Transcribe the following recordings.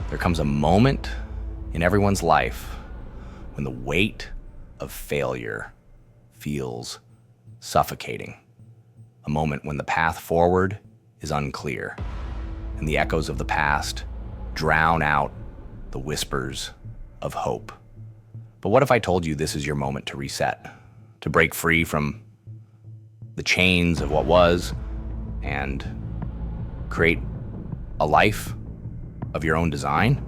There comes a moment in everyone's life when the weight of failure feels suffocating. A moment when the path forward is unclear, and the echoes of the past drown out the whispers of hope. But what if I told you this is your moment to reset, to break free from the chains of what was and create a life of your own design?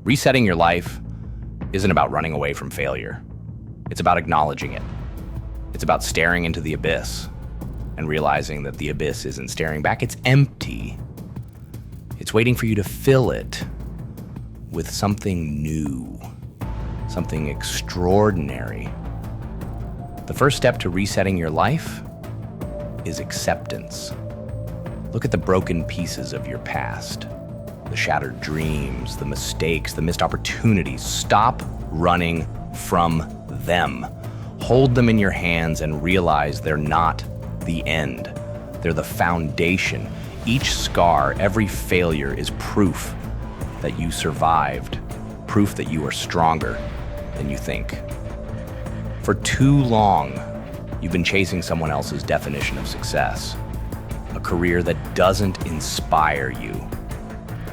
Resetting your life isn't about running away from failure. It's about acknowledging it. It's about staring into the abyss and realizing that the abyss isn't staring back, it's empty. It's waiting for you to fill it with something new, something extraordinary. The first step to resetting your life is acceptance. Look at the broken pieces of your past, the shattered dreams, the mistakes, the missed opportunities. Stop running from them. Hold them in your hands and realize they're not the end. They're the foundation. Each scar, every failure is proof that you survived, proof that you are stronger than you think. For too long, you've been chasing someone else's definition of success, a career that doesn't inspire you,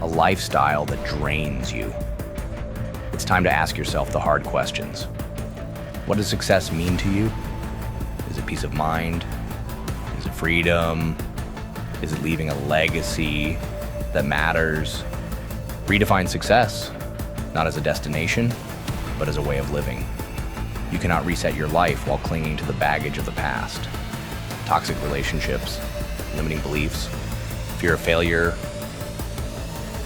a lifestyle that drains you. It's time to ask yourself the hard questions. What does success mean to you? Is it peace of mind? Is it freedom? Is it leaving a legacy that matters? Redefine success, not as a destination, but as a way of living. You cannot reset your life while clinging to the baggage of the past. Toxic relationships, limiting beliefs, fear of failure.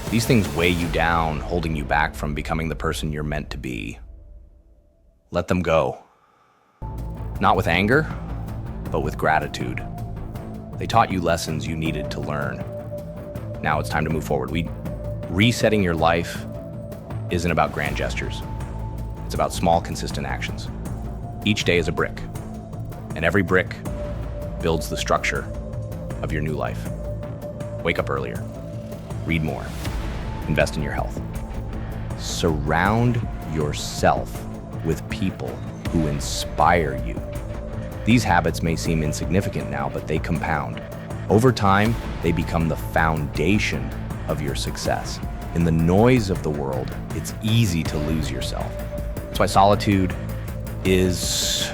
These things weigh you down, holding you back from becoming the person you're meant to be. Let them go. Not with anger, but with gratitude. They taught you lessons you needed to learn. Now it's time to move forward. Resetting your life isn't about grand gestures. It's about small, consistent actions. Each day is a brick, and every brick builds the structure of your new life. Wake up earlier, read more, invest in your health. Surround yourself with people who inspire you. These habits may seem insignificant now, but they compound. Over time, they become the foundation of your success. In the noise of the world, it's easy to lose yourself. That's why solitude is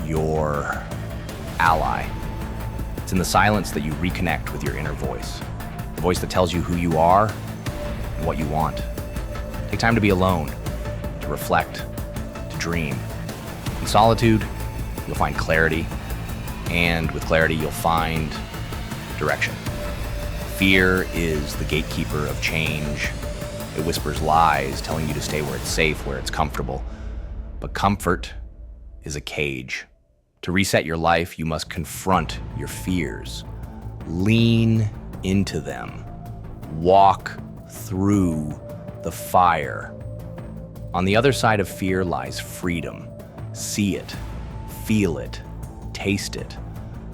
your ally. It's in the silence that you reconnect with your inner voice, the voice that tells you who you are and what you want. Take time to be alone, to reflect, to dream. In solitude, you'll find clarity, and with clarity, you'll find direction. Fear is the gatekeeper of change. It whispers lies, telling you to stay where it's safe, where it's comfortable. But comfort is a cage. To reset your life, you must confront your fears. Lean into them. Walk through the fire. On the other side of fear lies freedom. See it, feel it, taste it.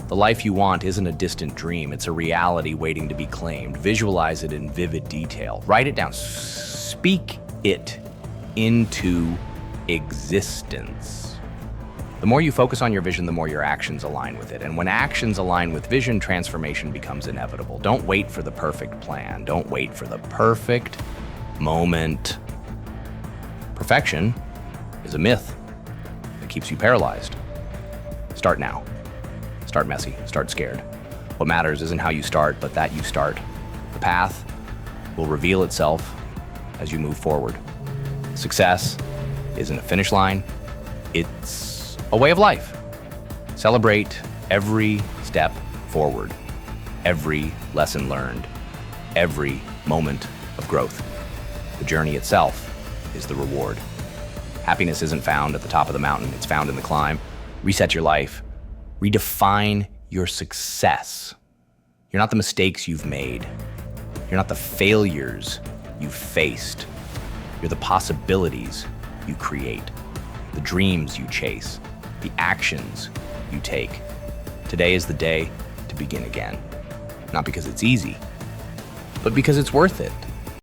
The life you want isn't a distant dream, it's a reality waiting to be claimed. Visualize it in vivid detail. Write it down. Speak it into existence. The more you focus on your vision, the more your actions align with it. And when actions align with vision, transformation becomes inevitable. Don't wait for the perfect plan. Don't wait for the perfect moment. Perfection is a myth that keeps you paralyzed. Start now. Start messy. Start scared. What matters isn't how you start, but that you start. The path will reveal itself as you move forward. Success isn't a finish line. It's a way of life. Celebrate every step forward, every lesson learned, every moment of growth. The journey itself is the reward. Happiness isn't found at the top of the mountain, it's found in the climb. Reset your life. Redefine your success. You're not the mistakes you've made. You're not the failures you've faced. You're the possibilities you create, the dreams you chase, the actions you take. Today is the day to begin again. Not because it's easy, but because it's worth it.